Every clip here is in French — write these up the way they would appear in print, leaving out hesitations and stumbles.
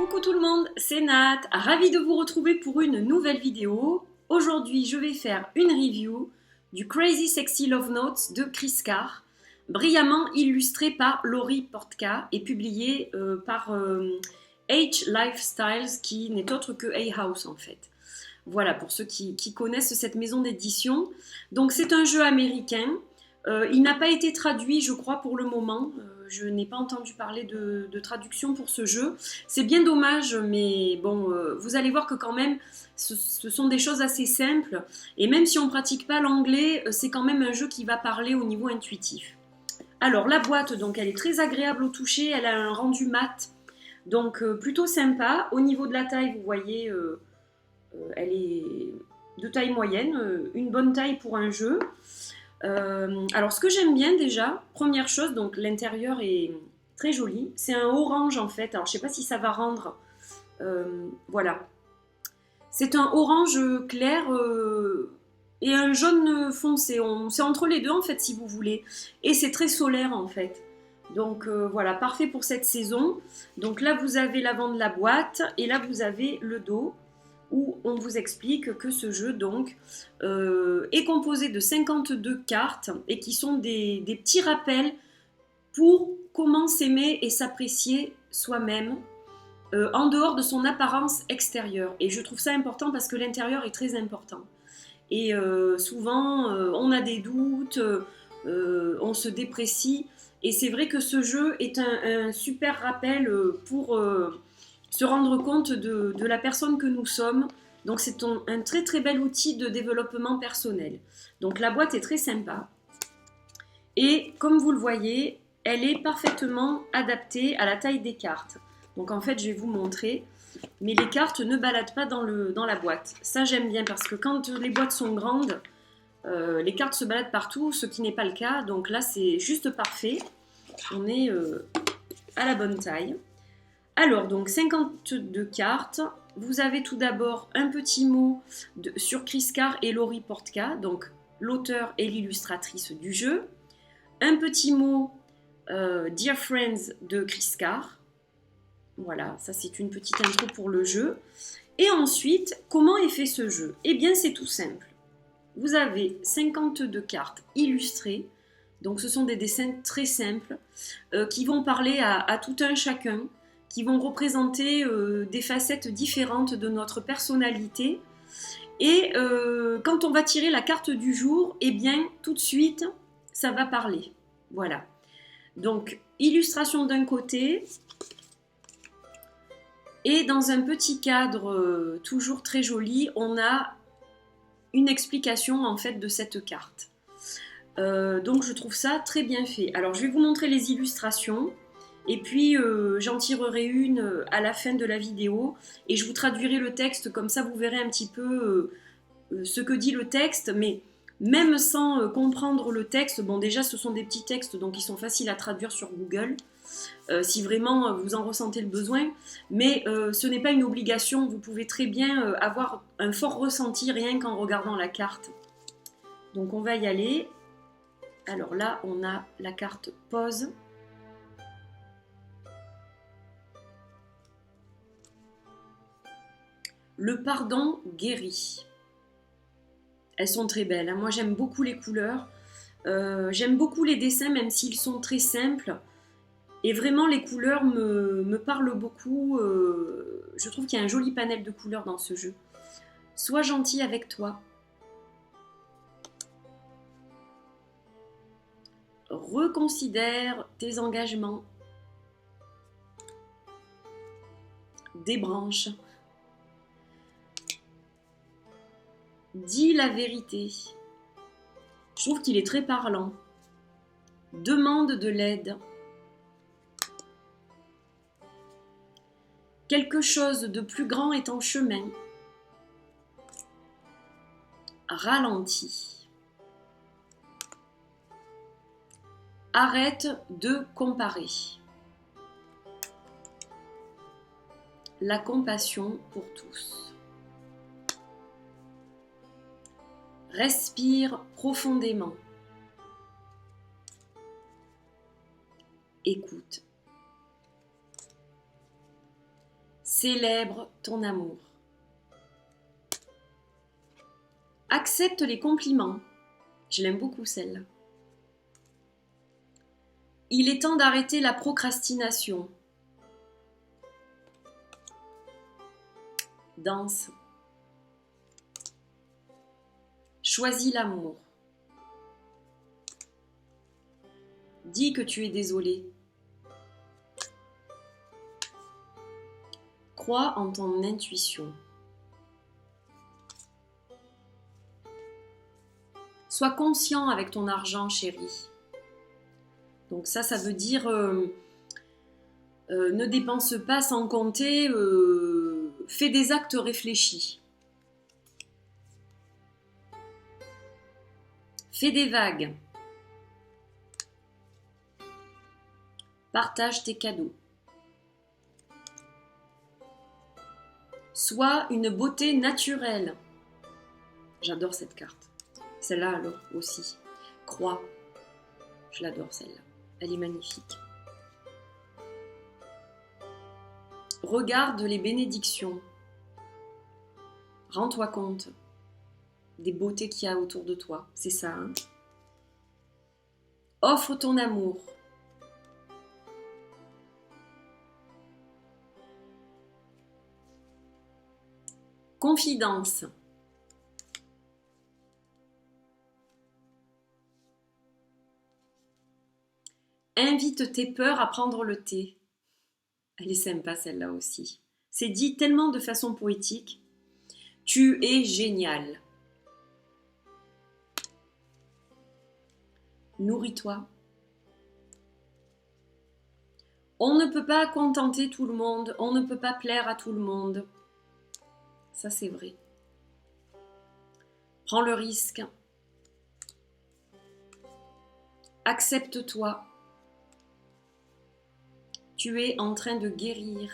Coucou tout le monde, c'est Nat, ravie de vous retrouver pour une nouvelle vidéo. Aujourd'hui, je vais faire une review du Crazy Sexy Love Notes de Chris Carr, brillamment illustré par Laurie Portka et publié par H Lifestyles, qui n'est autre que A House en fait. Voilà, pour ceux qui connaissent cette maison d'édition. Donc c'est un jeu américain. Il n'a pas été traduit, je crois, pour le moment. Je n'ai pas entendu parler de traduction pour ce jeu. C'est bien dommage, mais bon, vous allez voir que quand même, ce sont des choses assez simples. Et même si on ne pratique pas l'anglais, c'est quand même un jeu qui va parler au niveau intuitif. Alors, la boîte, donc, elle est très agréable au toucher. Elle a un rendu mat, donc plutôt sympa. Au niveau de la taille, vous voyez, elle est de taille moyenne, une bonne taille pour un jeu. Alors ce que j'aime bien déjà, première chose, donc l'intérieur est très joli, c'est un orange en fait, alors je sais pas si ça va rendre, voilà, c'est un orange clair et un jaune foncé, c'est entre les deux en fait si vous voulez, et c'est très solaire en fait, donc voilà, parfait pour cette saison. Donc là vous avez l'avant de la boîte et là vous avez le dos, où on vous explique que ce jeu donc est composé de 52 cartes et qui sont des petits rappels pour comment s'aimer et s'apprécier soi-même en dehors de son apparence extérieure. Et je trouve ça important parce que l'intérieur est très important. Et souvent, on a des doutes, on se déprécie. Et c'est vrai que ce jeu est un super rappel pour se rendre compte de la personne que nous sommes. Donc c'est un très très bel outil de développement personnel. Donc la boîte est très sympa. Et comme vous le voyez, elle est parfaitement adaptée à la taille des cartes. Donc en fait, je vais vous montrer. Mais les cartes ne baladent pas dans la boîte. Ça, j'aime bien parce que quand les boîtes sont grandes, les cartes se baladent partout, ce qui n'est pas le cas. Donc là, c'est juste parfait. On est à la bonne taille. Alors, donc 52 cartes. Vous avez tout d'abord un petit mot sur Chris Carr et Laurie Portka, donc l'auteur et l'illustratrice du jeu. Un petit mot Dear Friends de Chris Carr. Voilà, ça c'est une petite intro pour le jeu. Et ensuite, comment est fait ce jeu? Eh bien, c'est tout simple. Vous avez 52 cartes illustrées. Donc, ce sont des dessins très simples qui vont parler à tout un chacun, qui vont représenter des facettes différentes de notre personnalité. Et quand on va tirer la carte du jour, eh bien, tout de suite, ça va parler. Voilà. Donc, illustration d'un côté, et dans un petit cadre toujours très joli, on a une explication en fait de cette carte. Donc, je trouve ça très bien fait. Alors, je vais vous montrer les illustrations. Et puis j'en tirerai une à la fin de la vidéo et je vous traduirai le texte, comme ça vous verrez un petit peu ce que dit le texte, mais même sans comprendre le texte, bon déjà ce sont des petits textes donc ils sont faciles à traduire sur Google si vraiment vous en ressentez le besoin, mais ce n'est pas une obligation, vous pouvez très bien avoir un fort ressenti rien qu'en regardant la carte. Donc on va y aller. Alors là on a la carte pause. Le pardon guérit. Elles sont très belles, hein. Moi j'aime beaucoup les couleurs, j'aime beaucoup les dessins même s'ils sont très simples. Et vraiment les couleurs me parlent beaucoup, je trouve qu'il y a un joli panel de couleurs dans ce jeu. Sois gentil avec toi. Reconsidère tes engagements. Débranche. Dis la vérité. Je trouve qu'il est très parlant. Demande de l'aide. Quelque chose de plus grand est en chemin. Ralentis. Arrête de comparer. La compassion pour tous. Respire profondément. Écoute. Célèbre ton amour. Accepte les compliments. Je l'aime beaucoup celle-là. Il est temps d'arrêter la procrastination. Danse. Choisis l'amour. Dis que tu es désolé. Crois en ton intuition. Sois conscient avec ton argent, chérie. Donc ça veut dire ne dépense pas sans compter, fais des actes réfléchis. Fais des vagues. Partage tes cadeaux. Sois une beauté naturelle. J'adore cette carte. Celle-là alors aussi. Croix. Je l'adore celle-là. Elle est magnifique. Regarde les bénédictions. Rends-toi compte des beautés qu'il y a autour de toi. C'est ça. Hein? Offre ton amour. Confidence. Invite tes peurs à prendre le thé. Elle est sympa celle-là aussi. C'est dit tellement de façon poétique. Tu es génial. Nourris-toi. On ne peut pas contenter tout le monde. On ne peut pas plaire à tout le monde. Ça, c'est vrai. Prends le risque. Accepte-toi. Tu es en train de guérir.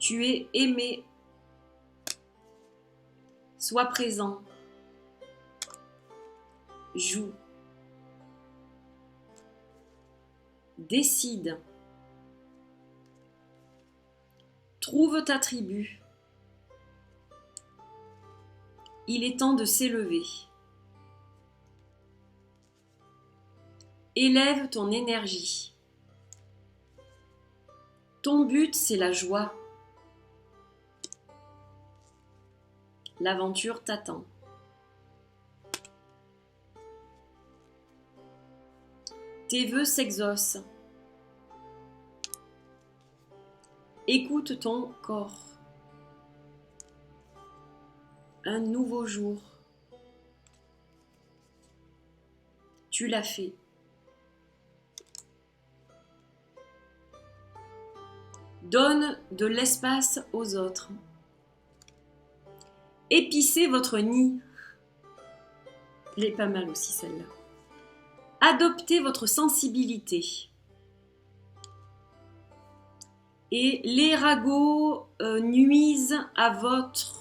Tu es aimé. Sois présent. Joue. Décide. Trouve ta tribu. Il est temps de s'élever. Élève ton énergie. Ton but, c'est la joie. L'aventure t'attend. Tes vœux s'exaucent. Écoute ton corps. Un nouveau jour. Tu l'as fait. Donne de l'espace aux autres. Épicez votre nid. Elle est pas mal aussi celle-là. Adoptez votre sensibilité. Et les ragots nuisent à votre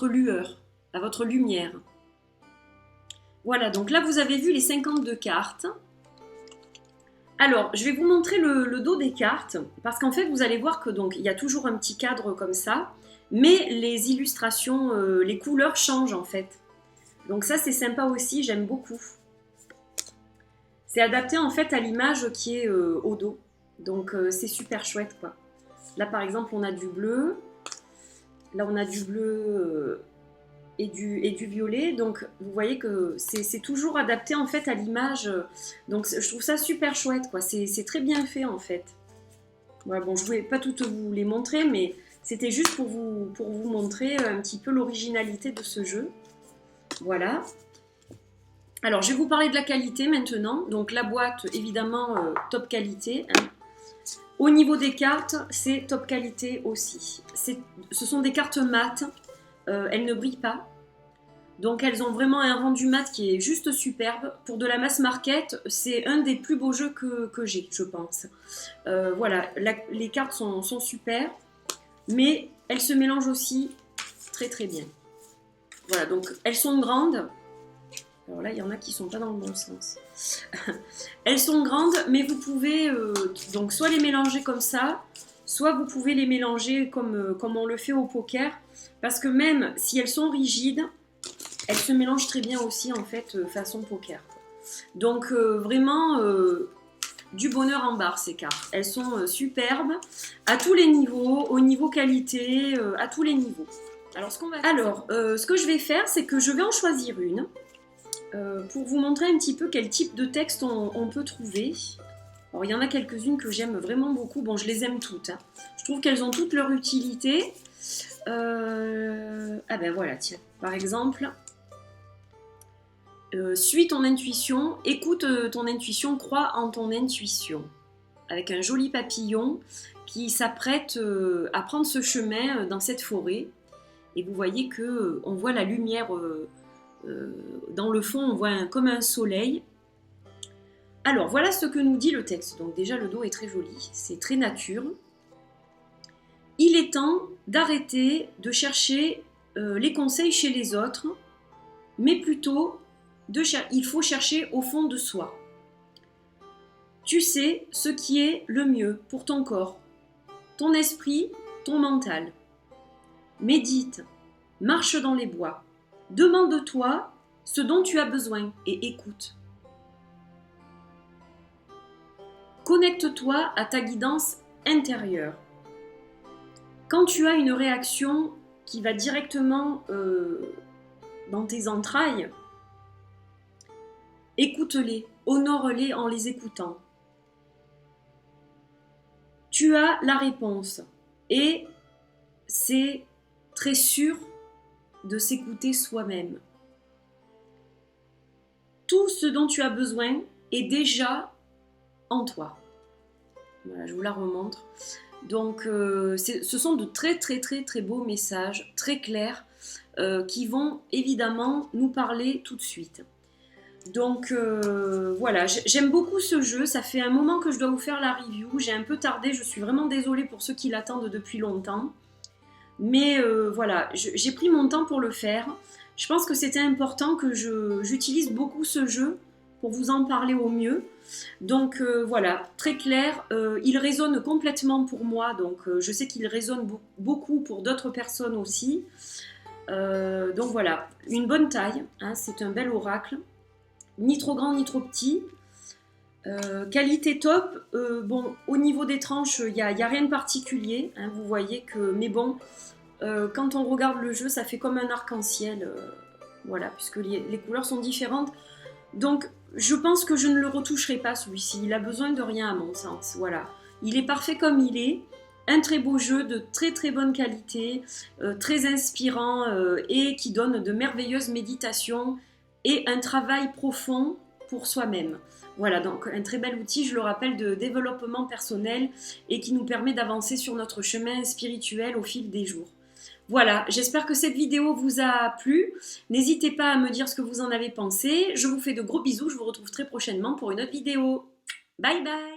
lueur, à votre lumière. Voilà, donc là vous avez vu les 52 cartes. Alors, je vais vous montrer le dos des cartes, parce qu'en fait, vous allez voir que donc il y a toujours un petit cadre comme ça, mais les illustrations, les couleurs changent en fait. Donc ça, c'est sympa aussi, j'aime beaucoup. C'est adapté en fait à l'image qui est au dos, donc c'est super chouette quoi. Là, par exemple, on a du bleu, là on a du bleu et du violet, donc vous voyez que c'est toujours adapté en fait à l'image, donc je trouve ça super chouette quoi, c'est très bien fait en fait. Voilà, bon, je ne vais pas toutes vous les montrer, mais c'était juste pour vous montrer un petit peu l'originalité de ce jeu. Voilà. Alors, je vais vous parler de la qualité maintenant. Donc, la boîte, évidemment, top qualité. Hein. Au niveau des cartes, c'est top qualité aussi. Ce sont des cartes mates. Elles ne brillent pas. Donc, elles ont vraiment un rendu mat qui est juste superbe. Pour de la mass market, c'est un des plus beaux jeux que j'ai, je pense. Voilà, les cartes sont super. Mais elles se mélangent aussi très très bien. Voilà, donc elles sont grandes. Alors là, il y en a qui sont pas dans le bon sens. Elles sont grandes, mais vous pouvez donc soit les mélanger comme ça, soit vous pouvez les mélanger comme on le fait au poker, parce que même si elles sont rigides, elles se mélangent très bien aussi en fait façon poker. Donc vraiment du bonheur en barre ces cartes. Elles sont superbes à tous les niveaux, au niveau qualité, à tous les niveaux. Alors ce que je vais faire, c'est que je vais en choisir une pour vous montrer un petit peu quel type de texte on peut trouver. Alors il y en a quelques-unes que j'aime vraiment beaucoup. Bon, je les aime toutes. Hein. Je trouve qu'elles ont toutes leur utilité. Ah ben voilà, tiens. Par exemple, suis ton intuition, écoute ton intuition, crois en ton intuition. Avec un joli papillon qui s'apprête à prendre ce chemin dans cette forêt. Et vous voyez que on voit la lumière dans le fond, on voit comme un soleil. Alors voilà ce que nous dit le texte. Donc déjà le dos est très joli, c'est très nature. Il est temps d'arrêter de chercher les conseils chez les autres, mais plutôt il faut chercher au fond de soi. Tu sais ce qui est le mieux pour ton corps, ton esprit, ton mental. Médite, marche dans les bois, demande-toi ce dont tu as besoin et écoute. Connecte-toi à ta guidance intérieure. Quand tu as une réaction qui va directement dans tes entrailles, écoute-les, honore-les en les écoutant. Tu as la réponse et c'est très sûr de s'écouter soi-même. Tout ce dont tu as besoin est déjà en toi. Voilà, je vous la remontre. Donc, ce sont de très très très très beaux messages, très clairs, qui vont évidemment nous parler tout de suite. Donc voilà, j'aime beaucoup ce jeu, ça fait un moment que je dois vous faire la review, j'ai un peu tardé, je suis vraiment désolée pour ceux qui l'attendent depuis longtemps. Mais voilà, j'ai pris mon temps pour le faire. Je pense que c'était important que j'utilise beaucoup ce jeu pour vous en parler au mieux. Donc voilà, très clair, il résonne complètement pour moi, donc je sais qu'il résonne beaucoup pour d'autres personnes aussi. Donc voilà, une bonne taille, hein, c'est un bel oracle, ni trop grand ni trop petit. Qualité top, bon, au niveau des tranches, il n'y a rien de particulier, hein, vous voyez que, mais bon, quand on regarde le jeu, ça fait comme un arc-en-ciel, voilà, puisque les couleurs sont différentes. Donc, je pense que je ne le retoucherai pas celui-ci, il a besoin de rien à mon sens, voilà. Il est parfait comme il est, un très beau jeu de très très bonne qualité, très inspirant et qui donne de merveilleuses méditations et un travail profond pour soi-même. Voilà, donc un très bel outil, je le rappelle, de développement personnel et qui nous permet d'avancer sur notre chemin spirituel au fil des jours. Voilà, j'espère que cette vidéo vous a plu. N'hésitez pas à me dire ce que vous en avez pensé. Je vous fais de gros bisous, je vous retrouve très prochainement pour une autre vidéo. Bye bye!